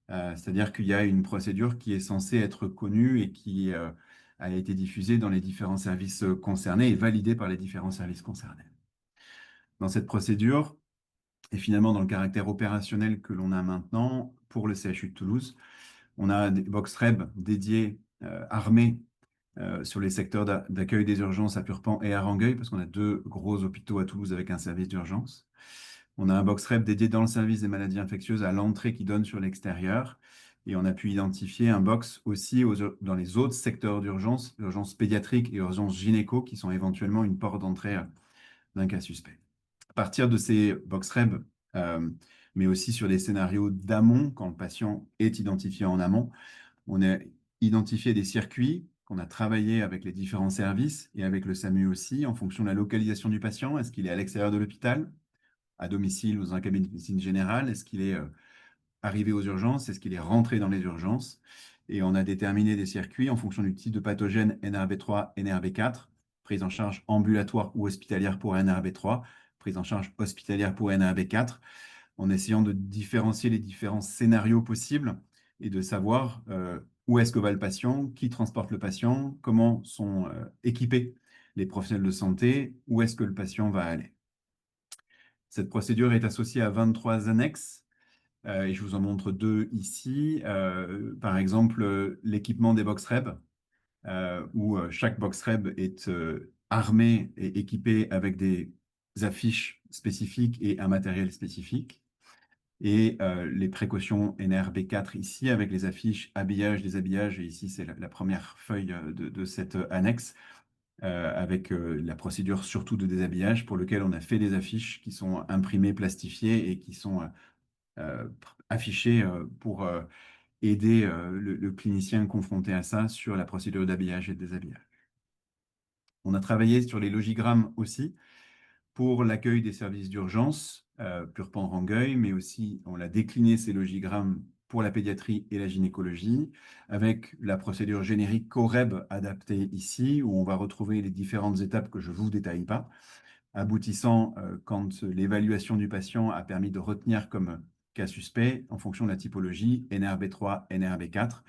C'est-à-dire qu'il y a une procédure qui est censée être connue et qui a été diffusée dans les différents services concernés et validée par les différents services concernés. Dans cette procédure, et finalement dans le caractère opérationnel que l'on a maintenant pour le CHU de Toulouse, on a des box REB dédiés, armés, sur les secteurs d'accueil des urgences à Purpan et à Rangueil, parce qu'on a deux gros hôpitaux à Toulouse avec un service d'urgence. On a un box REB dédié dans le service des maladies infectieuses à l'entrée qui donne sur l'extérieur. Et on a pu identifier un box aussi dans les autres secteurs d'urgence, urgence pédiatrique et urgence gynéco, qui sont éventuellement une porte d'entrée d'un cas suspect. À partir de ces box REB, mais aussi sur des scénarios d'amont, quand le patient est identifié en amont, on a identifié des circuits qu'on a travaillé avec les différents services et avec le SAMU aussi, en fonction de la localisation du patient. Est-ce qu'il est à l'extérieur de l'hôpital, à domicile ou dans un cabinet de médecine générale? Est-ce qu'il est arrivé aux urgences? Est-ce qu'il est rentré dans les urgences? Et on a déterminé des circuits en fonction du type de pathogène NRB3, NRB4, prise en charge ambulatoire ou hospitalière pour NRB3, prise en charge hospitalière pour NRB4, en essayant de différencier les différents scénarios possibles et de savoir où est-ce que va le patient, qui transporte le patient, comment sont équipés les professionnels de santé, où est-ce que le patient va aller. Cette procédure est associée à 23 annexes, et je vous en montre deux ici. Par exemple, l'équipement des box REB, où chaque box REB est armé et équipé avec des affiches spécifiques et un matériel spécifique. Et les précautions NRB4 ici, avec les affiches habillage, déshabillage, et ici c'est la première feuille de cette annexe, avec la procédure surtout de déshabillage, pour lequel on a fait des affiches qui sont imprimées, plastifiées et qui sont affichées pour aider le clinicien confronté à ça sur la procédure d'habillage et de déshabillage. On a travaillé sur les logigrammes aussi pour l'accueil des services d'urgence, Purpan-Rangueil, mais aussi on a décliné ces logigrammes pour la pédiatrie et la gynécologie, avec la procédure générique COREB adaptée ici, où on va retrouver les différentes étapes que je ne vous détaille pas, aboutissant quand l'évaluation du patient a permis de retenir comme cas suspect, en fonction de la typologie, NRB3, NRB4,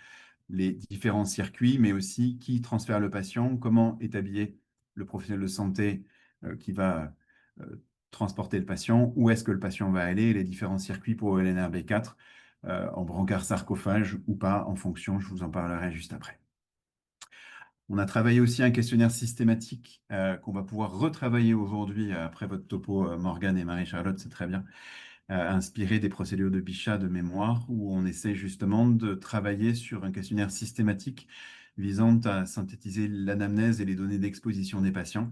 les différents circuits, mais aussi qui transfère le patient, comment est habillé le professionnel de santé qui va transporter le patient, où est-ce que le patient va aller, les différents circuits pour LNRB4, en brancard sarcophage ou pas, en fonction, je vous en parlerai juste après. On a travaillé aussi un questionnaire systématique qu'on va pouvoir retravailler aujourd'hui après votre topo, Morgane et Marie-Charlotte, c'est très bien, inspiré des procédures de Bichat de mémoire, où on essaie justement de travailler sur un questionnaire systématique visant à synthétiser l'anamnèse et les données d'exposition des patients.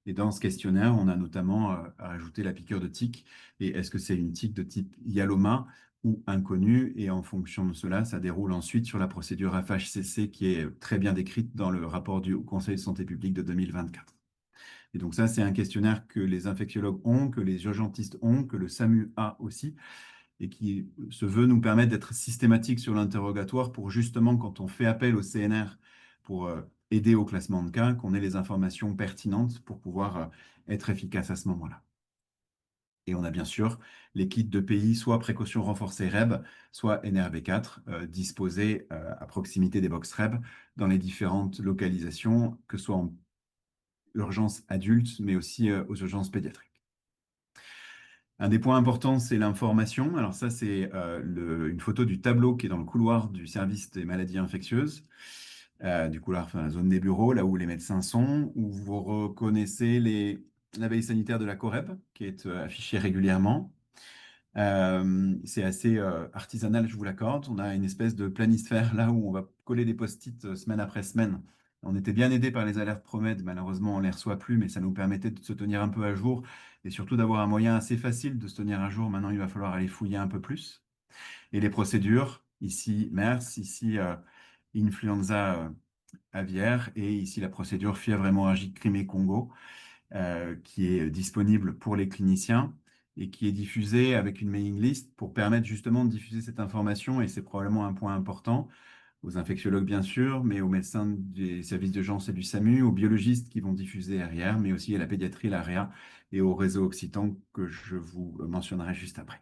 Et dans ce questionnaire, on a notamment rajouté la piqûre de tique. Et est-ce que c'est une tique de type Yaloma ou inconnue? Et en fonction de cela, ça déroule ensuite sur la procédure FHCC qui est très bien décrite dans le rapport du Conseil de santé publique de 2024. Et donc ça, c'est un questionnaire que les infectiologues ont, que les urgentistes ont, que le SAMU a aussi, et qui se veut nous permettre d'être systématique sur l'interrogatoire pour justement, quand on fait appel au CNR pour aider au classement de cas, qu'on ait les informations pertinentes pour pouvoir être efficace à ce moment-là. Et on a bien sûr les kits de pays, soit précaution renforcée REB, soit NRB4, disposés à proximité des box REB dans les différentes localisations, que ce soit en urgence adulte, mais aussi aux urgences pédiatriques. Un des points importants, c'est l'information. Alors ça, c'est une photo du tableau qui est dans le couloir du service des maladies infectieuses, du couloir, enfin, la zone des bureaux, là où les médecins sont, où vous reconnaissez la veille sanitaire de la COREB, qui est affichée régulièrement. C'est assez artisanal, je vous l'accorde. On a une espèce de planisphère là où on va coller des post-it semaine après semaine. On était bien aidé par les alertes Promed, malheureusement on ne les reçoit plus, mais ça nous permettait de se tenir un peu à jour et surtout d'avoir un moyen assez facile de se tenir à jour. Maintenant, il va falloir aller fouiller un peu plus. Et les procédures, ici MERS, ici influenza aviaire et ici la procédure fièvre hémorragique Crimée-Congo qui est disponible pour les cliniciens et qui est diffusée avec une mailing list pour permettre justement de diffuser cette information, et c'est probablement un point important, aux infectiologues bien sûr, mais aux médecins des services d'urgence et du SAMU, aux biologistes qui vont diffuser derrière, mais aussi à la pédiatrie, l'AREA et au réseau Occitan que je vous mentionnerai juste après.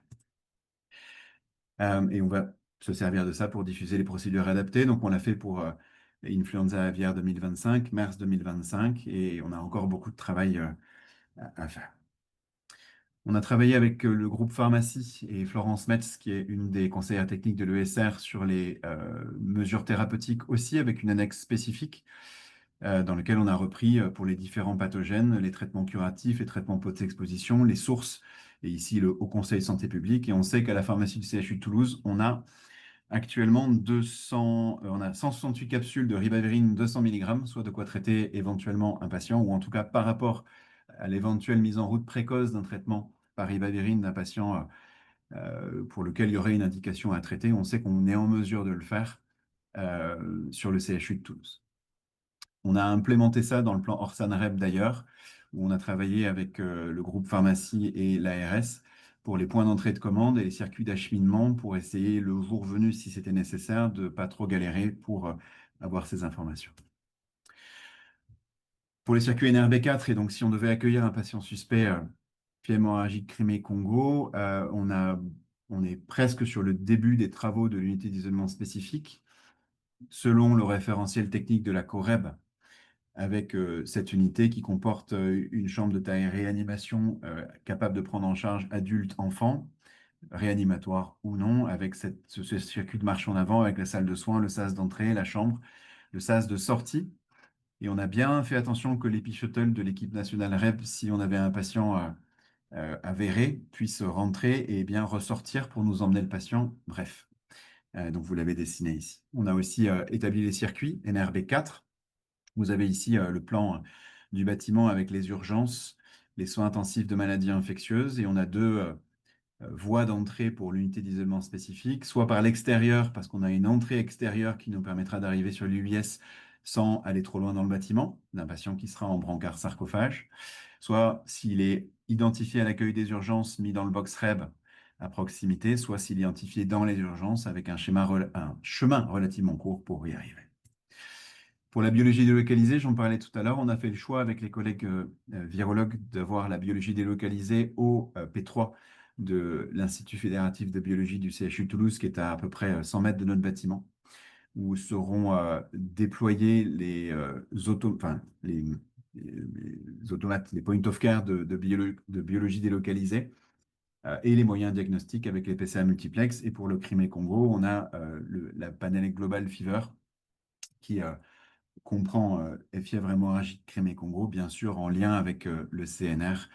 Et on va se servir de ça pour diffuser les procédures adaptées. Donc on l'a fait pour influenza aviaire 2025, MERS 2025, et on a encore beaucoup de travail à faire. On a travaillé avec le groupe Pharmacie et Florence Metz, qui est une des conseillères techniques de l'ESR, sur les mesures thérapeutiques aussi, avec une annexe spécifique dans laquelle on a repris pour les différents pathogènes, les traitements curatifs, les traitements post-exposition, les sources, et ici le Haut Conseil Santé publique. Et on sait qu'à la pharmacie du CHU de Toulouse, on a actuellement 168 capsules de ribavirin 200 mg, soit de quoi traiter éventuellement un patient, ou en tout cas par rapport à l'éventuelle mise en route précoce d'un traitement par ribavirin d'un patient pour lequel il y aurait une indication à traiter. On sait qu'on est en mesure de le faire sur le CHU de Toulouse. On a implémenté ça dans le plan Orsan-REB d'ailleurs, où on a travaillé avec le groupe pharmacie et l'ARS pour les points d'entrée de commande et les circuits d'acheminement pour essayer, le jour venu, si c'était nécessaire, de ne pas trop galérer pour avoir ces informations. Pour les circuits NRB4, et donc si on devait accueillir un patient suspect fièvre hémorragique Crimée-Congo, on est presque sur le début des travaux de l'unité d'isolement spécifique, selon le référentiel technique de la COREB, avec cette unité qui comporte une chambre de taille réanimation capable de prendre en charge adultes, enfants, réanimatoire ou non, avec ce circuit de marche en avant, avec la salle de soins, le sas d'entrée, la chambre, le sas de sortie. Et on a bien fait attention que l'Epi-Shuttle de l'équipe nationale REB, si on avait un patient avéré, puisse rentrer et bien ressortir pour nous emmener le patient. Bref, donc vous l'avez dessiné ici. On a aussi établi les circuits NRB4. Vous avez ici le plan du bâtiment avec les urgences, les soins intensifs de maladies infectieuses, et on a deux voies d'entrée pour l'unité d'isolement spécifique, soit par l'extérieur, parce qu'on a une entrée extérieure qui nous permettra d'arriver sur l'UIS sans aller trop loin dans le bâtiment, d'un patient qui sera en brancard sarcophage, soit s'il est identifié à l'accueil des urgences, mis dans le box REB à proximité, soit s'il est identifié dans les urgences avec un chemin relativement court pour y arriver. Pour la biologie délocalisée, j'en parlais tout à l'heure, on a fait le choix avec les collègues virologues d'avoir la biologie délocalisée au P3 de l'Institut fédératif de biologie du CHU de Toulouse, qui est à peu près 100 mètres de notre bâtiment, où seront déployés les automates, les point of care de biologie délocalisée et les moyens diagnostiques avec les PCA multiplex. Et pour le Crimée-Congo, on a la panel Global Fever qui comprend fièvre hémorragique Crimée-Congo, bien sûr en lien avec le CNR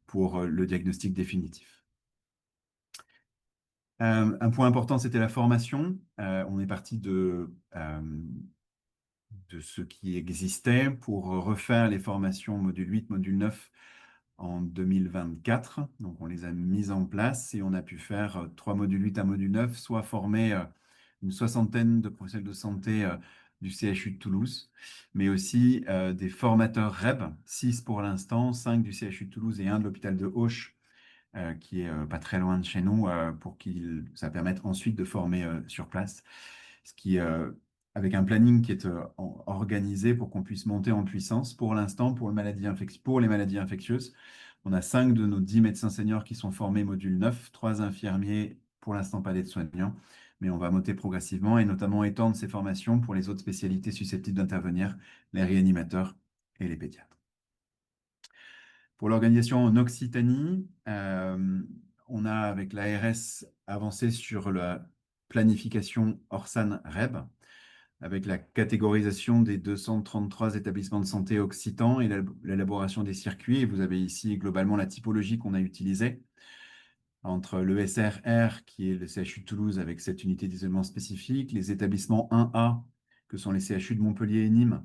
pour le diagnostic définitif. Un point important, c'était la formation. On est parti de ce qui existait pour refaire les formations module 8, module 9 en 2024. Donc, on les a mises en place et on a pu faire 3 modules 8, un module 9, soit former une soixantaine de professionnels de santé du CHU de Toulouse, mais aussi des formateurs REB, 6 pour l'instant, 5 du CHU de Toulouse et 1 de l'hôpital de Auch, qui est pas très loin de chez nous, pour que ça permette ensuite de former sur place. Ce qui, avec un planning qui est organisé pour qu'on puisse monter en puissance pour l'instant pour les maladies infectieuses. On a 5 de nos 10 médecins seniors qui sont formés module 9, 3 infirmiers, pour l'instant pas d'aide-soignants, mais on va monter progressivement et notamment étendre ces formations pour les autres spécialités susceptibles d'intervenir, les réanimateurs et les pédiatres. Pour l'organisation en Occitanie, on a avec l'ARS avancé sur la planification Orsan-REB, avec la catégorisation des 233 établissements de santé occitans et l'élaboration des circuits. Et vous avez ici globalement la typologie qu'on a utilisée entre le SRR, qui est le CHU de Toulouse avec cette unité d'isolement spécifique, les établissements 1A, que sont les CHU de Montpellier et Nîmes,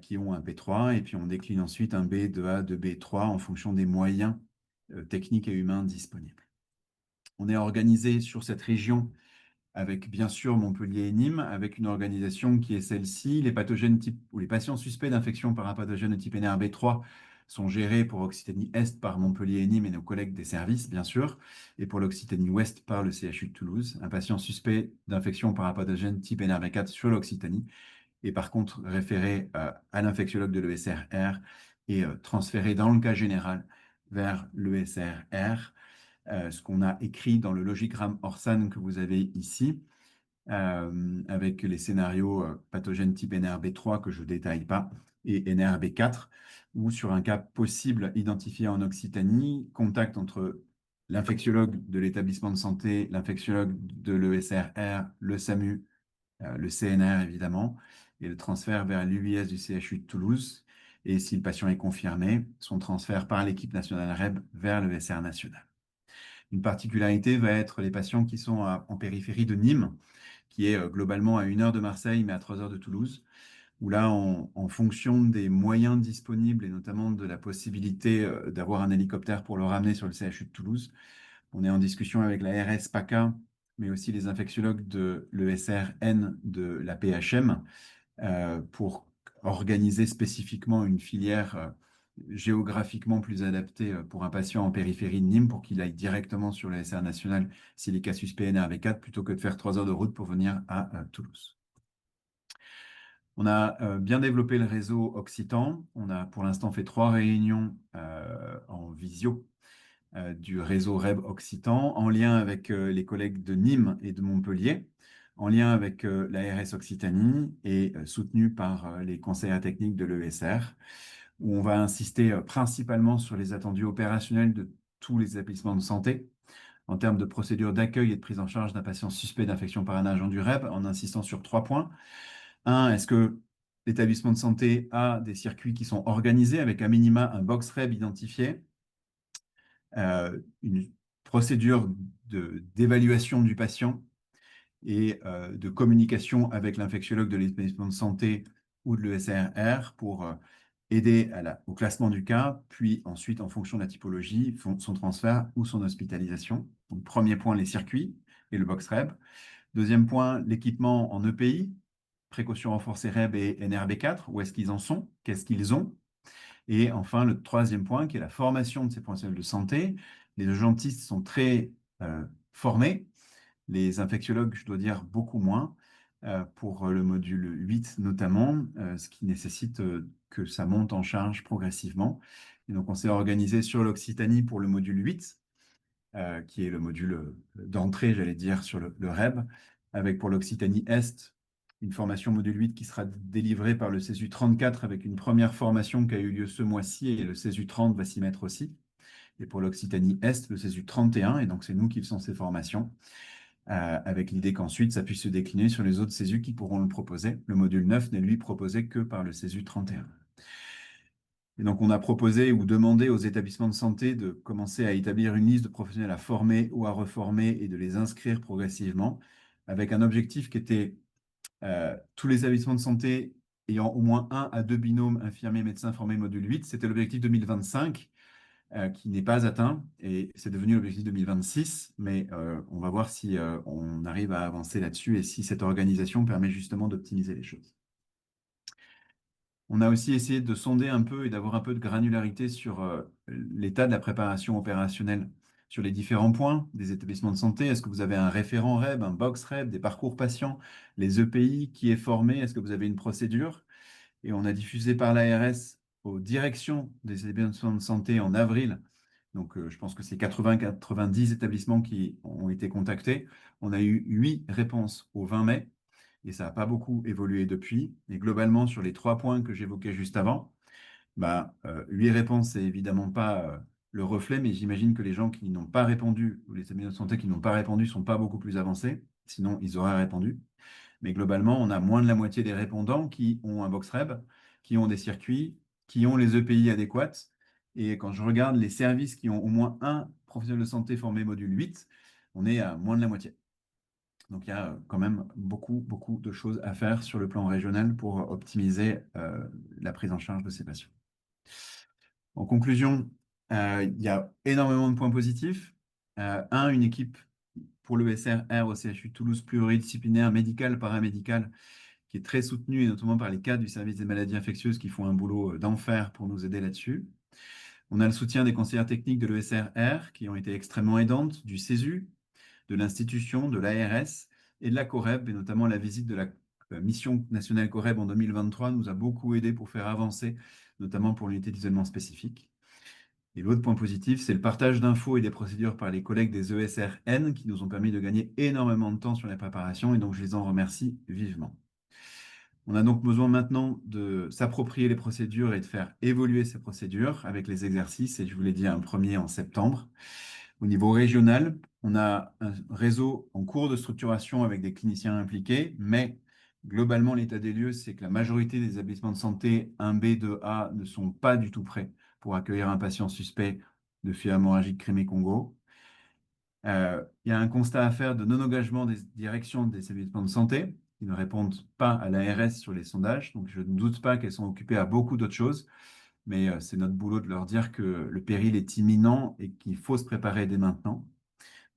qui ont un B3, et puis on décline ensuite un B, 2A, 2B3 en fonction des moyens techniques et humains disponibles. On est organisé sur cette région avec bien sûr Montpellier et Nîmes, avec une organisation qui est celle-ci. Les pathogènes type, ou les patients suspects d'infection par un pathogène de type NRB3 sont gérés pour Occitanie-Est par Montpellier et Nîmes et nos collègues des services, bien sûr, et pour l'Occitanie-Ouest par le CHU de Toulouse. Un patient suspect d'infection par un pathogène type NRB4 sur l'Occitanie est par contre référé à l'infectiologue de l'ESRR et transféré dans le cas général vers l'ESRR, ce qu'on a écrit dans le logigramme Orsan que vous avez ici, avec les scénarios pathogènes type NRB3 que je ne détaille pas, et NRB4, ou sur un cas possible identifié en Occitanie, contact entre l'infectiologue de l'établissement de santé, l'infectiologue de l'ESRR, le SAMU, le CNR évidemment, et le transfert vers l'UIS du CHU de Toulouse. Et si le patient est confirmé, son transfert par l'équipe nationale REB vers le SR national. Une particularité va être les patients qui sont en périphérie de Nîmes, qui est globalement à 1 heure de Marseille, mais à 3 heures de Toulouse, où là, en fonction des moyens disponibles et notamment de la possibilité d'avoir un hélicoptère pour le ramener sur le CHU de Toulouse, on est en discussion avec la RS PACA, mais aussi les infectiologues de l'ESRN de la PHM, pour organiser spécifiquement une filière géographiquement plus adaptée pour un patient en périphérie de Nîmes pour qu'il aille directement sur le SR national s'il est cas suspect NRV4 plutôt que de faire 3 heures de route pour venir à Toulouse. On a bien développé le réseau occitan. On a pour l'instant fait 3 réunions en visio du réseau REB occitan en lien avec les collègues de Nîmes et de Montpellier, en lien avec l'ARS Occitanie et soutenu par les conseillers techniques de l'ESR, où on va insister principalement sur les attendus opérationnels de tous les établissements de santé en termes de procédure d'accueil et de prise en charge d'un patient suspect d'infection par un agent du REB, en insistant sur 3 points. 1, est-ce que l'établissement de santé a des circuits qui sont organisés avec un minima un box REB identifié, une procédure d'évaluation du patient et de communication avec l'infectiologue de l'établissement de santé ou de l'ESRR pour aider au classement du cas, puis ensuite, en fonction de la typologie, son transfert ou son hospitalisation. Donc, premier point, les circuits et le box REB. Deuxième point, l'équipement en EPI, précaution renforcée REB et NRB4, où est-ce qu'ils en sont, qu'est-ce qu'ils ont. Et enfin, le troisième point, qui est la formation de ces professionnels de santé. Les urgentistes sont très formés, les infectiologues, je dois dire, beaucoup moins, pour le module 8 notamment, ce qui nécessite que ça monte en charge progressivement. Et donc, on s'est organisé sur l'Occitanie pour le module 8, qui est le module d'entrée, j'allais dire, sur le REB, avec pour l'Occitanie Est, une formation module 8 qui sera délivrée par le CESU 34 avec une première formation qui a eu lieu ce mois-ci et le CESU 30 va s'y mettre aussi. Et pour l'Occitanie Est, le CESU 31, et donc c'est nous qui faisons ces formations, avec l'idée qu'ensuite ça puisse se décliner sur les autres CESU qui pourront le proposer. Le module 9 n'est lui proposé que par le CESU 31. Et donc, on a proposé ou demandé aux établissements de santé de commencer à établir une liste de professionnels à former ou à reformer et de les inscrire progressivement, avec un objectif qui était tous les établissements de santé ayant au moins 1 à 2 binômes infirmiers médecins formés module 8. C'était l'objectif 2025 qui n'est pas atteint et c'est devenu l'objectif 2026, mais on va voir si on arrive à avancer là-dessus et si cette organisation permet justement d'optimiser les choses. On a aussi essayé de sonder un peu et d'avoir un peu de granularité sur l'état de la préparation opérationnelle sur les différents points des établissements de santé. Est-ce que vous avez un référent REB, un box REB, des parcours patients, les EPI, qui est formé? Est-ce que vous avez une procédure? Et on a diffusé par l'ARS aux directions des établissements de santé en avril. Donc, je pense que c'est 80-90 établissements qui ont été contactés. On a eu 8 réponses au 20 mai et ça n'a pas beaucoup évolué depuis. Et globalement, sur les 3 points que j'évoquais juste avant, 8 réponses, c'est évidemment pas le reflet, mais j'imagine que les gens qui n'ont pas répondu, ou les établissements de santé qui n'ont pas répondu, sont pas beaucoup plus avancés. Sinon, ils auraient répondu. Mais globalement, on a moins de la moitié des répondants qui ont un Boxreb, qui ont des circuits, qui ont les EPI adéquats. Et quand je regarde les services qui ont au moins un professionnel de santé formé module 8, on est à moins de la moitié. Donc il y a quand même beaucoup, beaucoup de choses à faire sur le plan régional pour optimiser la prise en charge de ces patients. En conclusion, il y a énormément de points positifs. Une équipe pour le SRR au CHU Toulouse pluridisciplinaire, médical, paramédical, qui est très soutenue, et notamment par les cadres du service des maladies infectieuses qui font un boulot d'enfer pour nous aider là-dessus. On a le soutien des conseillères techniques de l'ESRR qui ont été extrêmement aidantes, du CESU, de l'institution, de l'ARS et de la COREB, et notamment la visite de la mission nationale COREB en 2023 nous a beaucoup aidé pour faire avancer, notamment pour l'unité d'isolement spécifique. Et l'autre point positif, c'est le partage d'infos et des procédures par les collègues des ESRN qui nous ont permis de gagner énormément de temps sur la préparation, et donc je les en remercie vivement. On a donc besoin maintenant de s'approprier les procédures et de faire évoluer ces procédures avec les exercices, et je vous l'ai dit, un premier en septembre. Au niveau régional, on a un réseau en cours de structuration avec des cliniciens impliqués, mais globalement, l'état des lieux, c'est que la majorité des établissements de santé 1B, 2A ne sont pas du tout prêts pour accueillir un patient suspect de fièvre hémorragique Crimée-Congo. Il y a un constat à faire de non-engagement des directions des établissements de santé qui ne répondent pas à l'ARS sur les sondages. Donc, je ne doute pas qu'elles sont occupées à beaucoup d'autres choses, mais c'est notre boulot de leur dire que le péril est imminent et qu'il faut se préparer dès maintenant.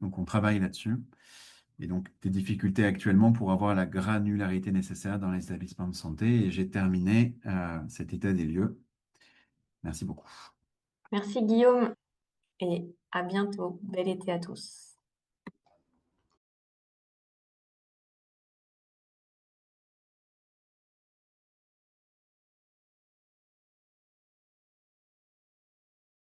Donc, on travaille là-dessus. Et donc, des difficultés actuellement pour avoir la granularité nécessaire dans les établissements de santé. Et j'ai terminé cet état des lieux. Merci beaucoup. Merci Guillaume et à bientôt. Bel été à tous.